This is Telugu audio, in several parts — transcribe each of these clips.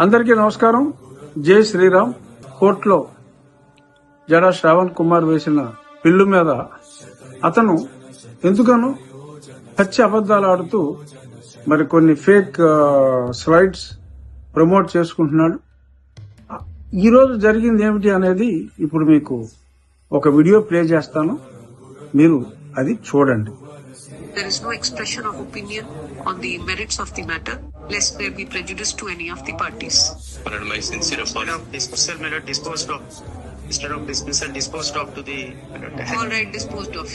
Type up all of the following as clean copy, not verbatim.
అందరికీ నమస్కారం. జై శ్రీరామ్. కోర్టులో జడా శ్రావణ్ కుమార్ వేసిన పిల్లు మీద అతను ఎందుకనో పచ్చి అబద్దాలు ఆడుతూ మరి కొన్ని ఫేక్ స్లైడ్స్ ప్రమోట్ చేసుకుంటున్నాడు. ఈ రోజు జరిగింది ఏమిటి అనేది ఇప్పుడు మీకు ఒక వీడియో ప్లే చేస్తాను, మీరు అది చూడండి. There is no expression of opinion on the merits of the matter, lest there be prejudice to any of the parties. Honored, my sincere apologies. Dismissal matter disposed of. Instead of dismissal, disposed of to the. All right, disposed of.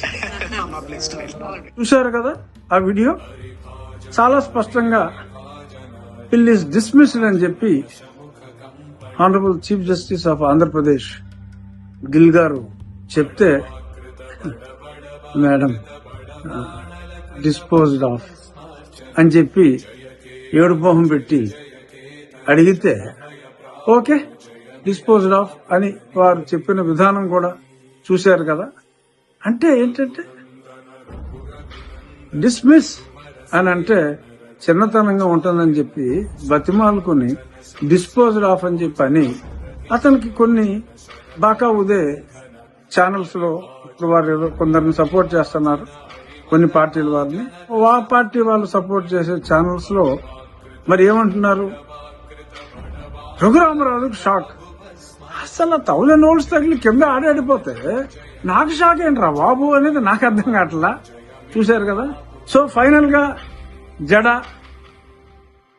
No, please do it. All right. చూశారు కదా ఆ వీడియో? చాలా స్పష్టంగా బిల్ ఈస్ డిస్మిస్డ్ అని చెప్పి honourable chief justice of Andhra Pradesh Gill గారు చెప్తే, మేడం డిస్పోజ్డ్ ఆఫ్ అని చెప్పి ఏడు మొహం పెట్టి అడిగితే ఓకే డిస్పోజ్డ్ ఆఫ్ అని వారు చెప్పిన విధానం కూడా చూశారు కదా. అంటే ఏంటంటే డిస్మిస్ అని అంటే చిన్నతనంగా ఉంటుందని చెప్పి బతిమాలుకుని డిస్పోజ్డ్ ఆఫ్ అని చెప్పి అని అతనికి కొన్ని బాకా ఉదే ఛానల్స్ లో ఇప్పుడు వారు కొందరిని సపోర్ట్ చేస్తున్నారు, కొన్ని పార్టీల వారిని. ఆ పార్టీ వాళ్ళు సపోర్ట్ చేసే ఛానల్స్ లో మరి ఏమంటున్నారు, రఘురామరాజుకు షాక్. అసలు 1000 నోట్స్ తగిలి కింద ఆడాడిపోతే నాకు షాక్ ఏంట్రా బాబు అనేది నాకు అర్థం కావట్లా. చూశారు కదా. సో ఫైనల్ గా జడా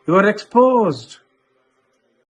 యువర్ ఎక్స్పోజ్డ్.